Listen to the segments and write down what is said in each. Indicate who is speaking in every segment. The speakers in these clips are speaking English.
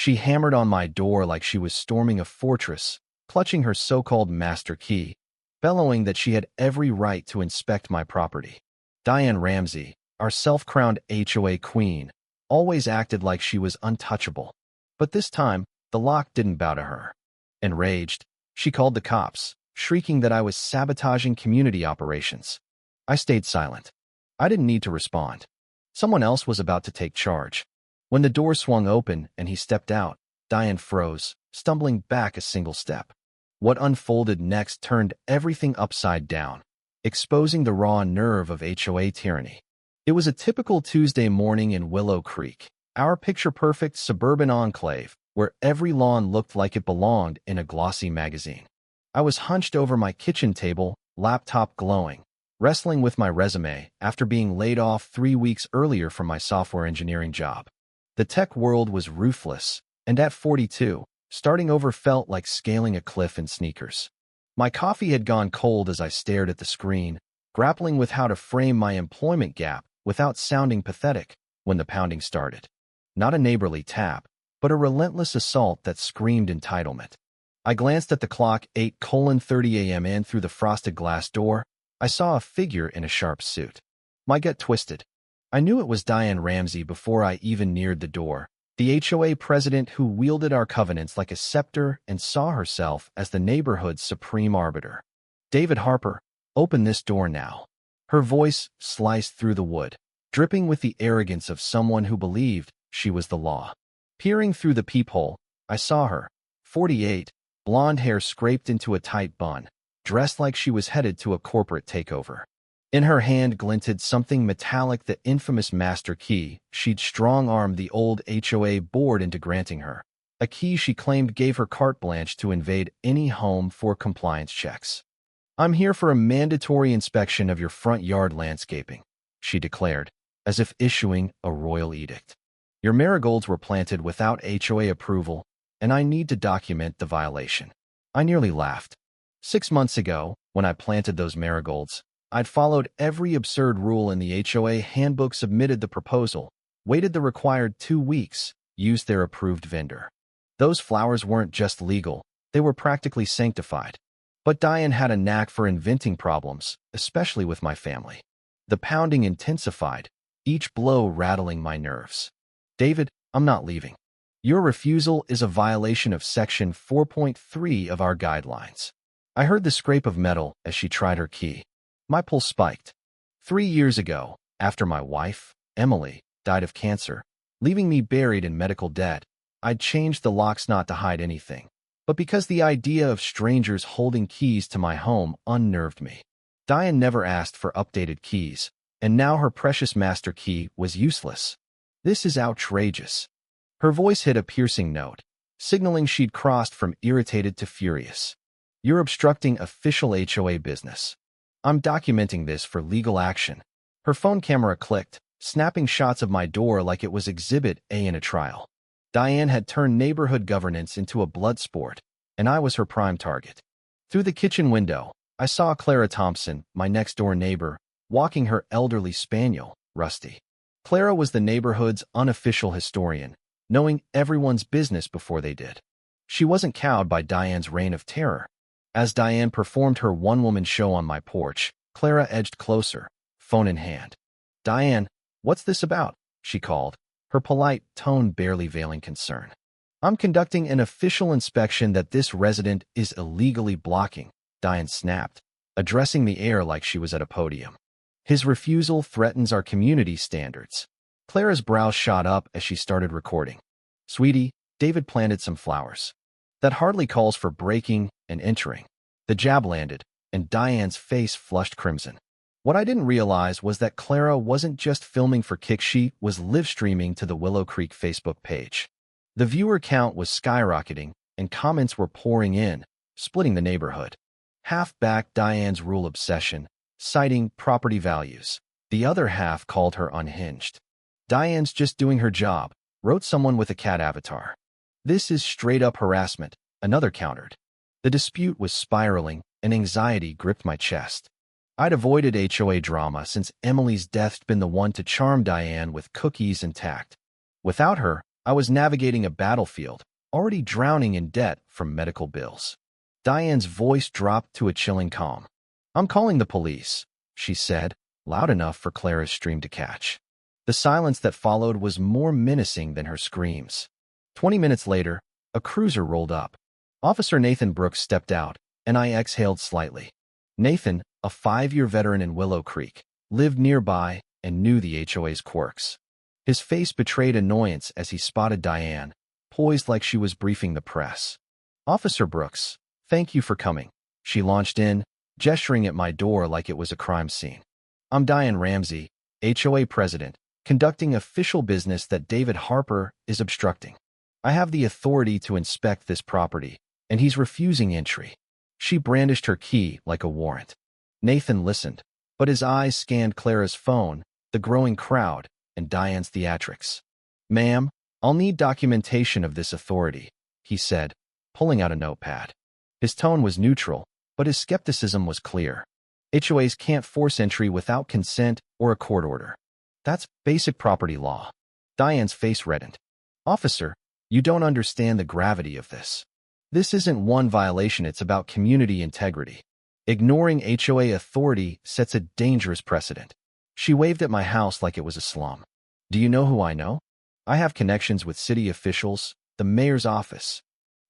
Speaker 1: She hammered on my door like she was storming a fortress, clutching her so-called master key, bellowing that she had every right to inspect my property. Diane Ramsey, our self-crowned HOA queen, always acted like she was untouchable. But this time, the lock didn't bow to her. Enraged, she called the cops, shrieking that I was sabotaging community operations. I stayed silent. I didn't need to respond. Someone else was about to take charge. When the door swung open and he stepped out, Diane froze, stumbling back a single step. What unfolded next turned everything upside down, exposing the raw nerve of HOA tyranny. It was a typical Tuesday morning in Willow Creek, our picture-perfect suburban enclave, where every lawn looked like it belonged in a glossy magazine. I was hunched over my kitchen table, laptop glowing, wrestling with my resume after being laid off 3 weeks earlier from my software engineering job. The tech world was ruthless, and at 42, starting over felt like scaling a cliff in sneakers. My coffee had gone cold as I stared at the screen, grappling with how to frame my employment gap without sounding pathetic when the pounding started. Not a neighborly tap, but a relentless assault that screamed entitlement. I glanced at the clock, 8:30 a.m., and through the frosted glass door, I saw a figure in a sharp suit. My gut twisted. I knew it was Diane Ramsey before I even neared the door, the HOA president who wielded our covenants like a scepter and saw herself as the neighborhood's supreme arbiter. "David Harper, open this door now." Her voice sliced through the wood, dripping with the arrogance of someone who believed she was the law. Peering through the peephole, I saw her, 48, blonde hair scraped into a tight bun, dressed like she was headed to a corporate takeover. In her hand glinted something metallic, the infamous master key she'd strong-armed the old HOA board into granting her, a key she claimed gave her carte blanche to invade any home for compliance checks. "I'm here for a mandatory inspection of your front yard landscaping," she declared, as if issuing a royal edict. "Your marigolds were planted without HOA approval, and I need to document the violation." I nearly laughed. 6 months ago, when I planted those marigolds, I'd followed every absurd rule in the HOA handbook, submitted the proposal, waited the required 2 weeks, used their approved vendor. Those flowers weren't just legal, they were practically sanctified. But Diane had a knack for inventing problems, especially with my family. The pounding intensified, each blow rattling my nerves. "David, I'm not leaving. Your refusal is a violation of Section 4.3 of our guidelines." I heard the scrape of metal as she tried her key. My pulse spiked. 3 years ago, after my wife, Emily, died of cancer, leaving me buried in medical debt, I'd changed the locks not to hide anything, but because the idea of strangers holding keys to my home unnerved me. Diane never asked for updated keys, and now her precious master key was useless. "This is outrageous." Her voice hit a piercing note, signaling she'd crossed from irritated to furious. "You're obstructing official HOA business. I'm documenting this for legal action." Her phone camera clicked, snapping shots of my door like it was Exhibit A in a trial. Diane had turned neighborhood governance into a blood sport, and I was her prime target. Through the kitchen window, I saw Clara Thompson, my next-door neighbor, walking her elderly spaniel, Rusty. Clara was the neighborhood's unofficial historian, knowing everyone's business before they did. She wasn't cowed by Diane's reign of terror. As Diane performed her one-woman show on my porch, Clara edged closer, phone in hand. "Diane, what's this about?" she called, her polite tone barely veiling concern. "I'm conducting an official inspection that this resident is illegally blocking," Diane snapped, addressing the air like she was at a podium. "His refusal threatens our community standards." Clara's brow shot up as she started recording. "Sweetie, David planted some flowers. That hardly calls for breaking and entering." The jab landed, and Diane's face flushed crimson. What I didn't realize was that Clara wasn't just filming for kicks, she was live-streaming to the Willow Creek Facebook page. The viewer count was skyrocketing, and comments were pouring in, splitting the neighborhood. Half backed Diane's rule obsession, citing property values. The other half called her unhinged. "Diane's just doing her job," wrote someone with a cat avatar. "This is straight-up harassment," another countered. The dispute was spiraling, and anxiety gripped my chest. I'd avoided HOA drama since Emily's death'd been the one to charm Diane with cookies and tact. Without her, I was navigating a battlefield, already drowning in debt from medical bills. Diane's voice dropped to a chilling calm. "I'm calling the police," she said, loud enough for Clara's stream to catch. The silence that followed was more menacing than her screams. 20 minutes later, a cruiser rolled up. Officer Nathan Brooks stepped out, and I exhaled slightly. Nathan, a 5-year veteran in Willow Creek, lived nearby and knew the HOA's quirks. His face betrayed annoyance as he spotted Diane, poised like she was briefing the press. "Officer Brooks, thank you for coming," she launched in, gesturing at my door like it was a crime scene. "I'm Diane Ramsey, HOA president, conducting official business that David Harper is obstructing. I have the authority to inspect this property, and he's refusing entry." She brandished her key like a warrant. Nathan listened, but his eyes scanned Clara's phone, the growing crowd, and Diane's theatrics. "Ma'am, I'll need documentation of this authority," he said, pulling out a notepad. His tone was neutral, but his skepticism was clear. HOAs can't force entry without consent or a court order. That's basic property law. Diane's face reddened. "Officer, you don't understand the gravity of this. This isn't one violation, it's about community integrity. Ignoring HOA authority sets a dangerous precedent." She waved at my house like it was a slum. "Do you know who I know? I have connections with city officials, the mayor's office."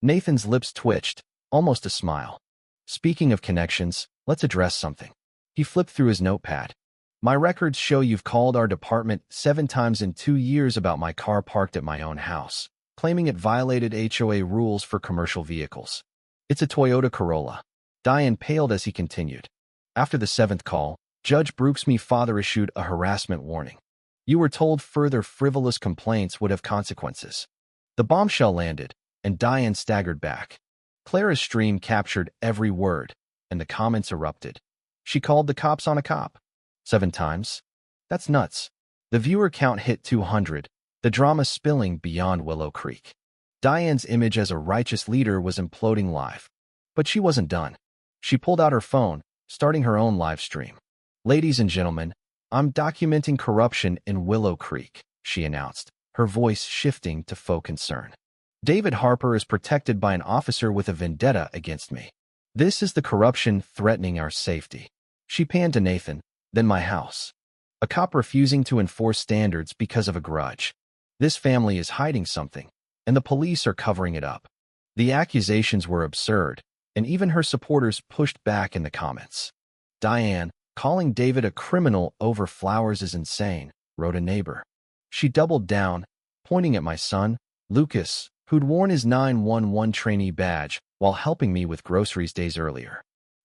Speaker 1: Nathan's lips twitched, almost a smile. "Speaking of connections, let's address something." He flipped through his notepad. "My records show you've called our department 7 times in 2 years about my car parked at my own house, claiming it violated HOA rules for commercial vehicles. It's a Toyota Corolla." Diane paled as he continued. "After the 7th call, Judge Brooksme's father issued a harassment warning. You were told further frivolous complaints would have consequences." The bombshell landed, and Diane staggered back. Clara's stream captured every word, and the comments erupted. She called the cops on a cop. 7 times? That's nuts. The viewer count hit 200, the drama spilling beyond Willow Creek. Diane's image as a righteous leader was imploding live. But she wasn't done. She pulled out her phone, starting her own live stream. "Ladies and gentlemen, I'm documenting corruption in Willow Creek," she announced, her voice shifting to faux concern. "David Harper is protected by an officer with a vendetta against me. This is the corruption threatening our safety." She panned to Nathan, then my house. "A cop refusing to enforce standards because of a grudge. This family is hiding something, and the police are covering it up." The accusations were absurd, and even her supporters pushed back in the comments. "Diane, calling David a criminal over flowers is insane," wrote a neighbor. She doubled down, pointing at my son, Lucas, who'd worn his 911 trainee badge while helping me with groceries days earlier.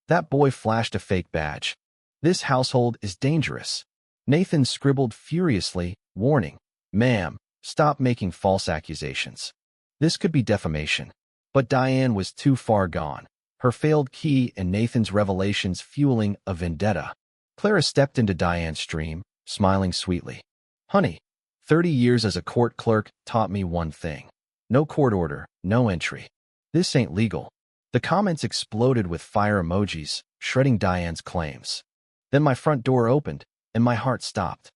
Speaker 1: That boy flashed a fake badge. "This household is dangerous." Nathan scribbled furiously, warning, "Ma'am, stop making false accusations. This could be defamation." But Diane was too far gone, her failed key and Nathan's revelations fueling a vendetta. Clara stepped into Diane's stream, smiling sweetly. "Honey, 30 years as a court clerk taught me one thing. No court order, no entry. This ain't legal." The comments exploded with fire emojis, shredding Diane's claims. Then my front door opened, and my heart stopped.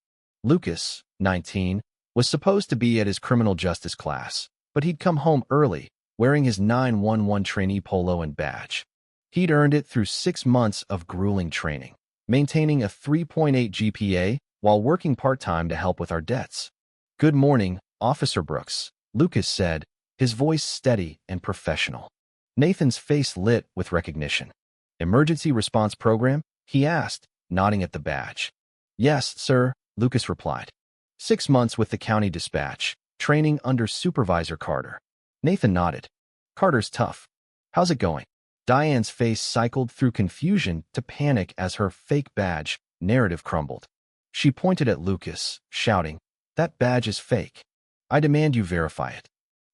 Speaker 1: Lucas, 19, was supposed to be at his criminal justice class, but he'd come home early, wearing his 911 trainee polo and badge. He'd earned it through 6 months of grueling training, maintaining a 3.8 GPA while working part-time to help with our debts. "Good morning, Officer Brooks," Lucas said, his voice steady and professional. Nathan's face lit with recognition. "Emergency response program?" he asked, nodding at the badge. "Yes, sir," Lucas replied. 6 months with the county dispatch, training under Supervisor Carter. Nathan nodded. "Carter's tough. How's it going?" Diane's face cycled through confusion to panic as her fake badge narrative crumbled. She pointed at Lucas, shouting, "That badge is fake. I demand you verify it."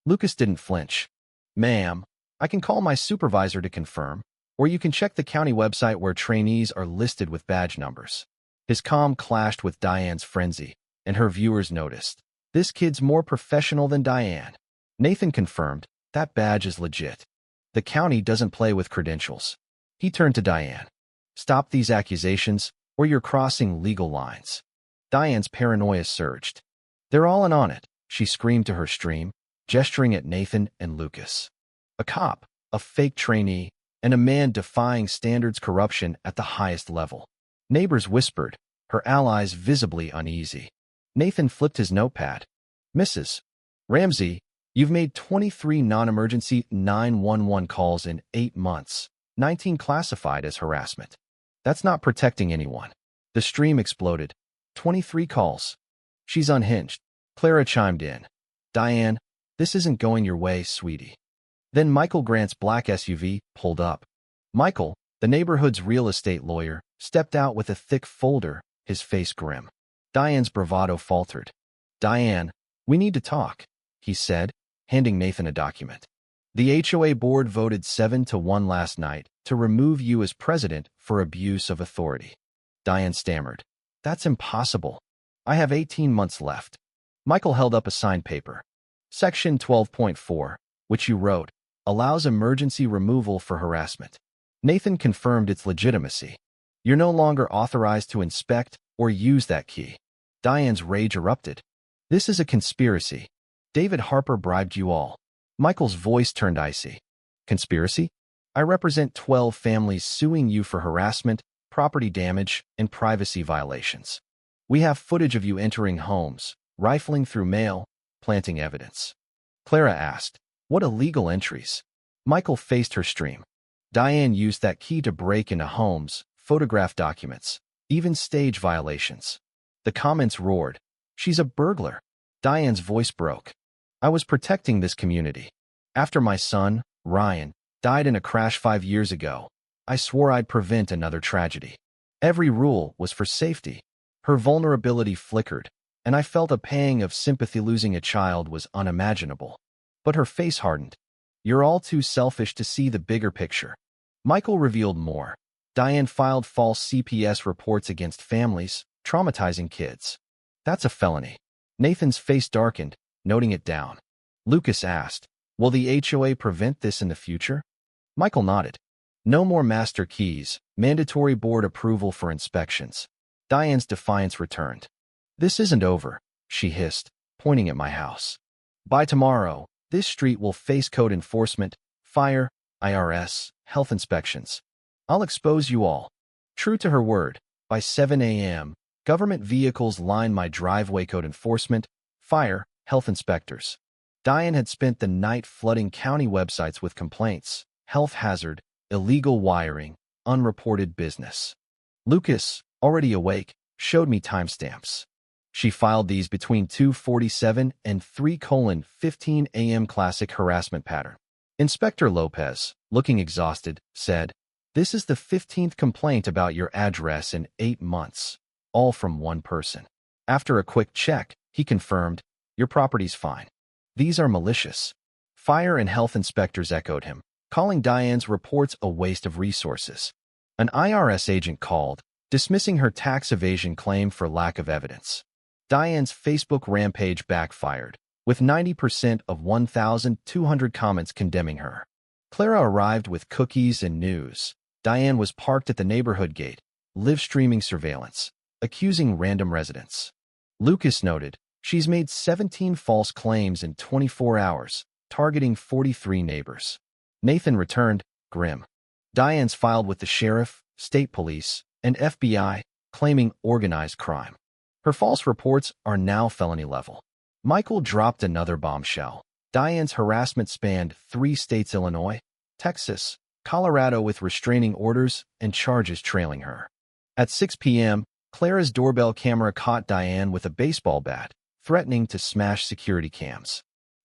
Speaker 1: Lucas didn't flinch. "Ma'am, I can call my supervisor to confirm, or you can check the county website where trainees are listed with badge numbers." His calm clashed with Diane's frenzy, and her viewers noticed. "This kid's more professional than Diane." Nathan confirmed, "That badge is legit. The county doesn't play with credentials." He turned to Diane. "Stop these accusations, or you're crossing legal lines." Diane's paranoia surged. "They're all in on it," she screamed to her stream, gesturing at Nathan and Lucas. A cop, a fake trainee, and a man defying standards corruption at the highest level. Neighbors whispered, her allies visibly uneasy. Nathan flipped his notepad. Mrs. Ramsey, you've made 23 non-emergency 911 calls in 8 months, 19 classified as harassment. That's not protecting anyone. The stream exploded. 23 calls. She's unhinged. Clara chimed in. Diane, this isn't going your way, sweetie. Then Michael Grant's black SUV pulled up. Michael, the neighborhood's real estate lawyer, stepped out with a thick folder, his face grim. Diane's bravado faltered. Diane, we need to talk, he said, handing Nathan a document. The HOA board voted 7-1 last night to remove you as president for abuse of authority. Diane stammered. That's impossible. I have 18 months left. Michael held up a signed paper. Section 12.4, which you wrote, allows emergency removal for harassment. Nathan confirmed its legitimacy. You're no longer authorized to inspect or use that key. Diane's rage erupted. This is a conspiracy. David Harper bribed you all. Michael's voice turned icy. Conspiracy? I represent 12 families suing you for harassment, property damage, and privacy violations. We have footage of you entering homes, rifling through mail, planting evidence. Clara asked, what illegal entries? Michael faced her stream. Diane used that key to break into homes, photograph documents, even stage violations. The comments roared. She's a burglar. Diane's voice broke. I was protecting this community. After my son, Ryan, died in a crash 5 years ago, I swore I'd prevent another tragedy. Every rule was for safety. Her vulnerability flickered, and I felt a pang of sympathy. Losing a child was unimaginable. But her face hardened. You're all too selfish to see the bigger picture. Michael revealed more. Diane filed false CPS reports against families, traumatizing kids. That's a felony. Nathan's face darkened, noting it down. Lucas asked, will the HOA prevent this in the future? Michael nodded. No more master keys, mandatory board approval for inspections. Diane's defiance returned. This isn't over, she hissed, pointing at my house. By tomorrow, this street will face code enforcement, fire, IRS, health inspections. I'll expose you all. True to her word, by 7 a.m., government vehicles line my driveway. Code enforcement, fire, health inspectors. Diane had spent the night flooding county websites with complaints, health hazard, illegal wiring, unreported business. Lucas, already awake, showed me timestamps. She filed these between 2:47 and 3:15 a.m. Classic harassment pattern. Inspector Lopez, looking exhausted, said, this is the 15th complaint about your address in 8 months, all from one person. After a quick check, he confirmed, your property's fine. These are malicious. Fire and health inspectors echoed him, calling Diane's reports a waste of resources. An IRS agent called, dismissing her tax evasion claim for lack of evidence. Diane's Facebook rampage backfired, with 90% of 1,200 comments condemning her. Clara arrived with cookies and news. Diane was parked at the neighborhood gate, live-streaming surveillance, accusing random residents. Lucas noted, she's made 17 false claims in 24 hours, targeting 43 neighbors. Nathan returned, grim. Diane's filed with the sheriff, state police, and FBI, claiming organized crime. Her false reports are now felony level. Michael dropped another bombshell. Diane's harassment spanned 3 states: Illinois, Texas, Colorado, with restraining orders and charges trailing her. At 6 p.m., Clara's doorbell camera caught Diane with a baseball bat, threatening to smash security cams.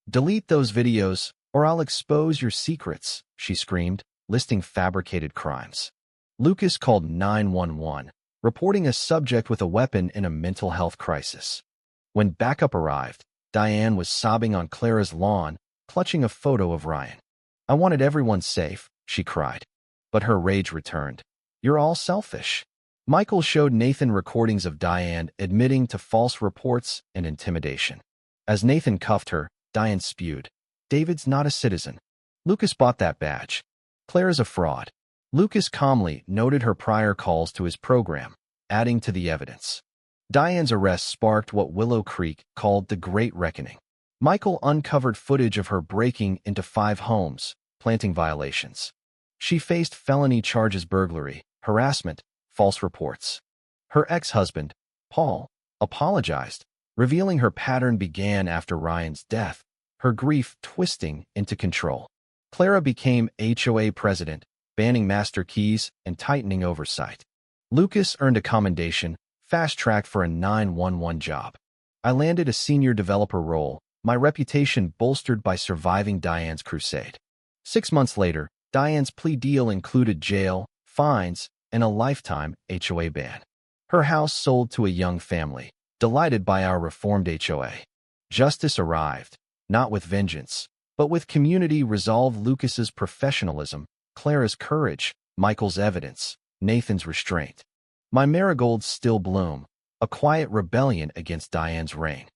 Speaker 1: Delete those videos, or I'll expose your secrets, she screamed, listing fabricated crimes. Lucas called 911, reporting a subject with a weapon in a mental health crisis. When backup arrived, Diane was sobbing on Clara's lawn, clutching a photo of Ryan. I wanted everyone safe, she cried. But her rage returned. You're all selfish. Michael showed Nathan recordings of Diane admitting to false reports and intimidation. As Nathan cuffed her, Diane spewed, David's not a citizen. Lucas bought that badge. Clara's a fraud. Lucas calmly noted her prior calls to his program, adding to the evidence. Diane's arrest sparked what Willow Creek called the Great Reckoning. Michael uncovered footage of her breaking into 5 homes, planting violations. She faced felony charges: burglary, harassment, false reports. Her ex-husband, Paul, apologized, revealing her pattern began after Ryan's death, her grief twisting into control. Clara became HOA president, banning master keys and tightening oversight. Lucas earned a commendation, fast-tracked for a 911 job. I landed a senior developer role, my reputation bolstered by surviving Diane's crusade. 6 months later, Diane's plea deal included jail, fines, and a lifetime HOA ban. Her house sold to a young family, delighted by our reformed HOA. Justice arrived, not with vengeance, but with community resolve. Lucas's professionalism, Clara's courage, Michael's evidence, Nathan's restraint. My marigolds still bloom, a quiet rebellion against Diane's reign.